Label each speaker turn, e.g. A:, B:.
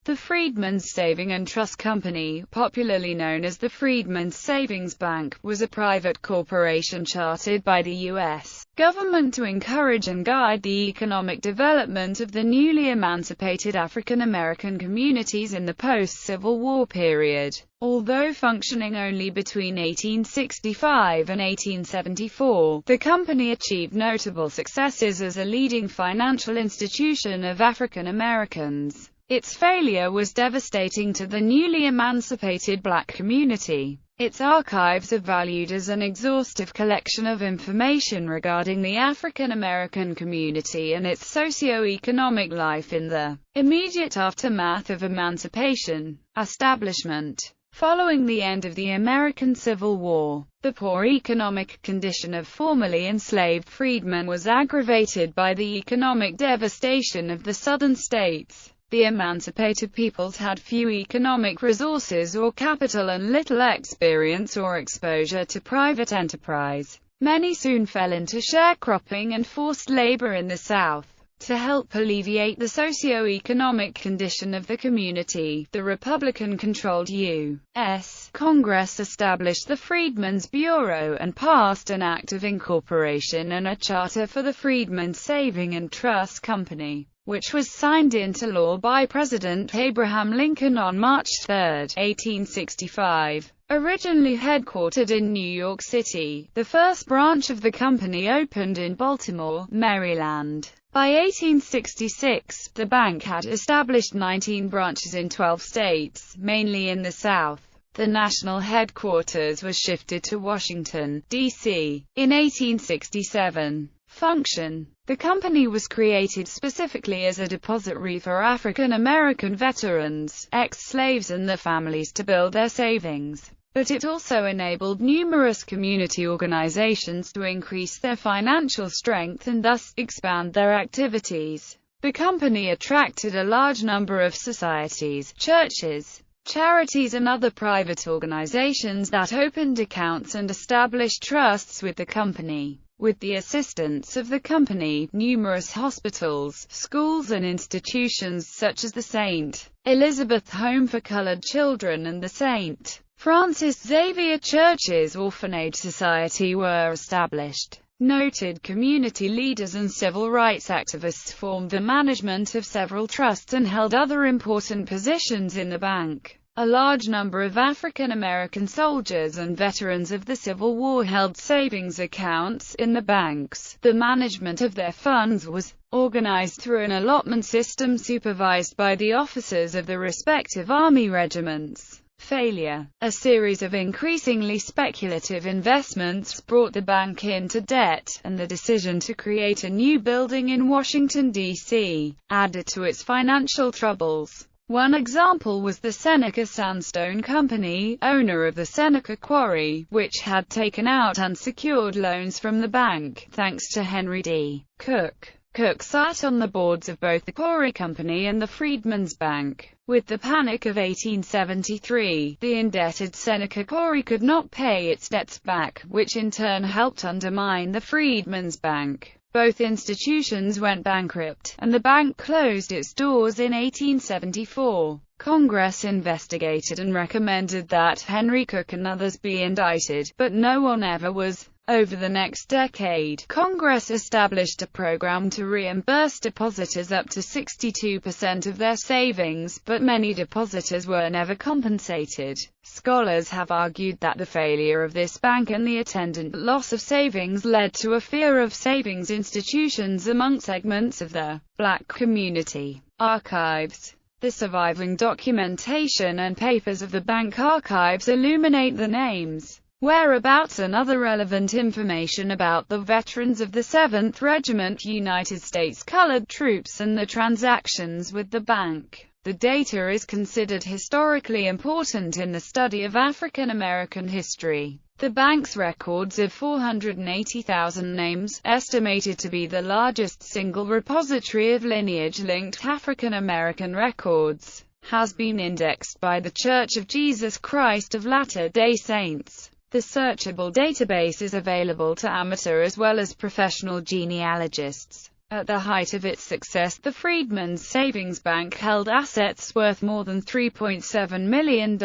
A: The Freedmen's Saving and Trust Company, popularly known as the Freedmen's Savings Bank, was a private corporation chartered by the U.S. government to encourage and guide the economic development of the newly emancipated African American communities in the post-Civil War period. Although functioning only between 1865 and 1874, the company achieved notable successes as a leading financial institution of African Americans. Its failure was devastating to the newly emancipated black community. Its archives are valued as an exhaustive collection of information regarding the African American community and its socio-economic life in the immediate aftermath of emancipation. Establishment. Following the end of the American Civil War, the poor economic condition of formerly enslaved freedmen was aggravated by the economic devastation of the southern states. The emancipated peoples had few economic resources or capital and little experience or exposure to private enterprise. Many soon fell into sharecropping and forced labor in the South. To help alleviate the socio-economic condition of the community, the Republican-controlled U.S. Congress established the Freedmen's Bureau and passed an Act of Incorporation and a charter for the Freedmen's Saving and Trust Company, which was signed into law by President Abraham Lincoln on March 3, 1865. Originally headquartered in New York City, the first branch of the company opened in Baltimore, Maryland. By 1866, the bank had established 19 branches in 12 states, mainly in the South. The national headquarters was shifted to Washington, D.C. in 1867. Function. The company was created specifically as a depository for African American veterans, ex-slaves and their families to build their savings. But it also enabled numerous community organizations to increase their financial strength and thus expand their activities. The company attracted a large number of societies, churches, charities and other private organizations that opened accounts and established trusts with the company. With the assistance of the company, numerous hospitals, schools and institutions such as the St. Elizabeth Home for Colored Children and the St. Francis Xavier Church's Orphanage Society were established. Noted community leaders and civil rights activists formed the management of several trusts and held other important positions in the bank. A large number of African American soldiers and veterans of the Civil War held savings accounts in the banks. The management of their funds was organized through an allotment system supervised by the officers of the respective army regiments. Failure. A series of increasingly speculative investments brought the bank into debt, and the decision to create a new building in Washington, D.C., added to its financial troubles. One example was the Seneca Sandstone Company, owner of the Seneca Quarry, which had taken out unsecured loans from the bank, thanks to Henry D. Cook. Cook sat on the boards of both the Quarry Company and the Freedmen's Bank. With the Panic of 1873, the indebted Seneca Quarry could not pay its debts back, which in turn helped undermine the Freedmen's Bank. Both institutions went bankrupt, and the bank closed its doors in 1874. Congress investigated and recommended that Henry Cook and others be indicted, but no one ever was. Over the next decade, Congress established a program to reimburse depositors up to 62% of their savings, but many depositors were never compensated. Scholars have argued that the failure of this bank and the attendant loss of savings led to a fear of savings institutions among segments of the black community. Archives. The surviving documentation and papers of the bank archives illuminate the names, whereabouts and other relevant information about the veterans of the 7th Regiment United States Colored Troops and the transactions with the bank. The data is considered historically important in the study of African American history. The bank's records of 480,000 names, estimated to be the largest single repository of lineage-linked African American records, has been indexed by The Church of Jesus Christ of Latter-day Saints. The searchable database is available to amateur as well as professional genealogists. At the height of its success, the Freedmen's Savings Bank held assets worth more than $3.7 million.